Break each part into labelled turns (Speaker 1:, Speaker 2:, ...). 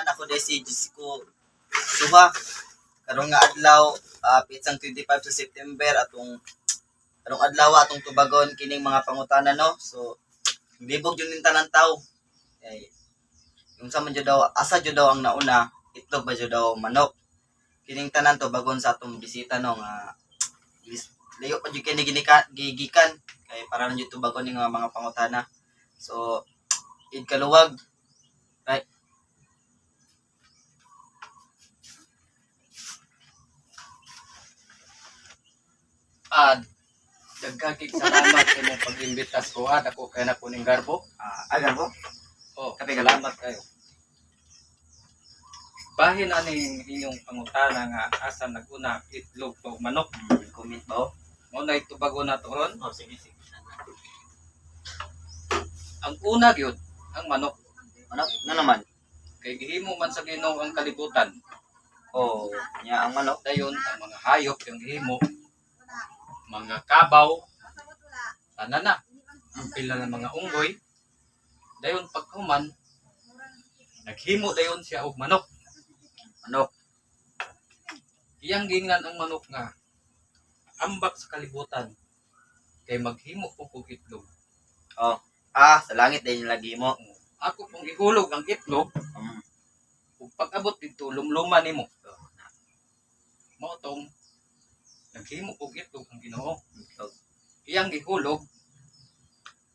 Speaker 1: Ako dahil si Jessico Suha. Karong nga adlaw, pitsang 25 sa September, atong karong adlaw atong tubagon kining mga pangutana, no? So, libog yun yung tanan tao. Yung sa man dyan daw, asa dyan daw ang nauna, itlog ba dyan daw manok. Kining tanan to bagon sa atong bisita, no? Nga, layo pa dyan gigikan. Kaya para nyo tubagon yung mga pangutana. So, kaluwag. Right?
Speaker 2: Dagkakig salamat sa mong pag-imbita sa kuha. Ako kaya na po ning garbo.
Speaker 1: Garbo?
Speaker 2: Salamat kayo. Bahin aning inyong pangutana nga asa naguna itlog o manok.
Speaker 1: Comment ba?
Speaker 2: Muna itubago na to ron.
Speaker 1: Sige.
Speaker 2: Ang una gyud ang manok.
Speaker 1: Manok? Ano naman?
Speaker 2: Kay gihimo man sa Ginoo ang kalibutan.
Speaker 1: Ang manok.
Speaker 2: Dayon ang mga hayop yung gihimo. Mga kabaw. Tanan na. Ang pila ng mga unggoy. Dayon paghuman naghimo dayon siya og manok. Iyang gingan ang manok nga ambak sa kalibutan kay maghimo ko og itlog.
Speaker 1: Sa langit din yung lagi mo.
Speaker 2: Ako pong ihulog ang itlog. Ug pag-abot dito lumluman nimo. Mao tong naghimo og itlog ang Ginoo. Iyang gihulog.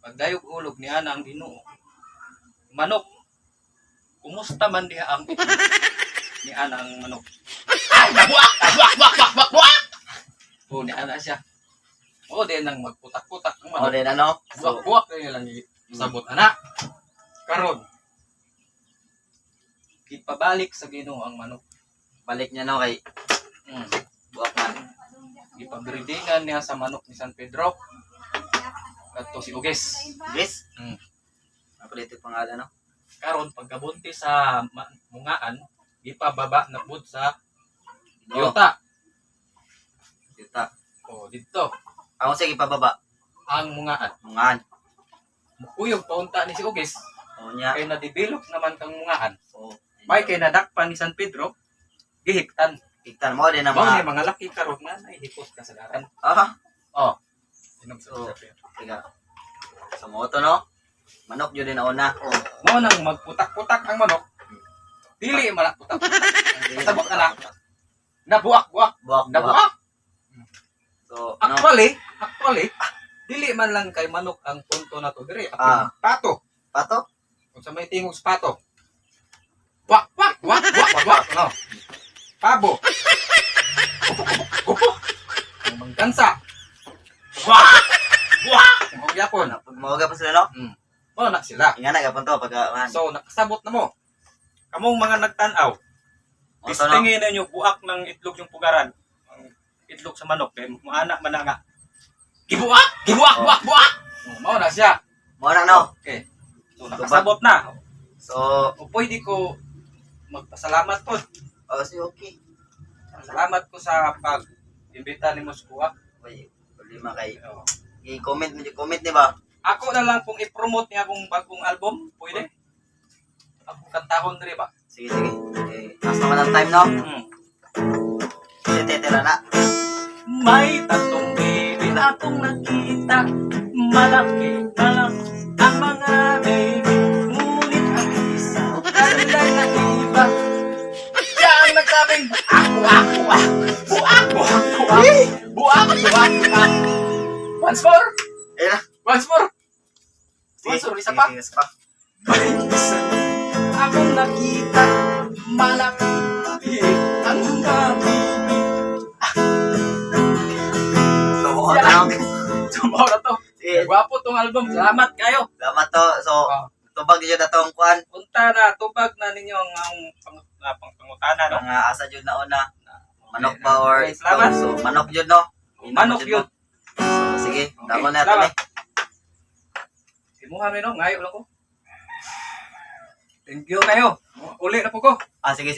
Speaker 2: Pagdayog hulog niya na ang Ginoo. Manok. Kumusta man diha ang itlog ni ana ang manok? Ay, nabuak! Ni ana siya. Din nang magputak-putak ang manok.
Speaker 1: Din ano?
Speaker 2: Buak-buak na lang sabot ana. Karon. Gipabalik sa Ginoo ang manok.
Speaker 1: Balik niya no kay buak man.
Speaker 2: Gipabreedingan niya sa manok ni San Pedro. Kadto si Uges.
Speaker 1: Uges? Ako dito pangalan, no?
Speaker 2: Karon pagkabunti sa mungaan, ipababa na pud sa yuta. Dito.
Speaker 1: Ako sige pababa.
Speaker 2: Ang mungaan. Mukuyog paunta ni si Uges. Kay na-develop naman kang mungaan. May kay nadakpan ni San Pedro, gihiktan.
Speaker 1: Hiktan mo din ang
Speaker 2: mga laki karon man ay hipot kasagaran. Inom sa
Speaker 1: Tiga. Sa moto, no? Manok yun din nauna.
Speaker 2: Mao nang magputak-putak ang manok. Dili man putak-putak. Sabot na lang. Nabuak-buak. So, actually, dili man lang kay manok ang punto na to dire. Pato. Kung sa may tingog sa pato. Wak. No. Pabo. Gupo. Ang manggansa. Wak. Ang yapon.
Speaker 1: Mawaga pa sila, no?
Speaker 2: Mao na sila.
Speaker 1: Ingana ka punto pag
Speaker 2: So, nakasabot na mo. Kamong mga nagtanaw. Distingin ninyo buak ng itlog yung pugaran. Ang itlog sa manok. Kaya maanak man na nga. Buak. Mao na siya.
Speaker 1: Mao na, no?
Speaker 2: Okay. So, nakasabot na.
Speaker 1: So,
Speaker 2: pwede ko magpasalamat po.
Speaker 1: okay.
Speaker 2: Salamat ko sa pag-imbita ni Moskuha.
Speaker 1: Lima kay i-comment di ba?
Speaker 2: Ako na lang pong i-promote niya akong bagong album. Pwede? Ako kantahon rin ba?
Speaker 1: Sige. Last naman ang time, no? Tetera na.
Speaker 2: May tatlong baby na akong nakita. Malaki ang mga baby. Ngunit ang isa ganda na iba. Siya ang nagsabing buak. Once more. Isa pa. Akong nakita malaki ang mga baby. Tumaw na to. Gwapo tong album. Salamat kayo.
Speaker 1: Salamat to. So, tubag dyan na tong kuhan.
Speaker 2: Punta na. Tubag na ninyo ang pangutana, no?
Speaker 1: Mga asa dyan na una. Manok ba or
Speaker 2: salamat.
Speaker 1: So, manok dyan, no?
Speaker 2: Manok yun.
Speaker 1: So, sige. Dako na ito,
Speaker 2: Simuha rin, no? Ngayon lang ko. Thank you kayo. Uli na po ko.
Speaker 1: Sige.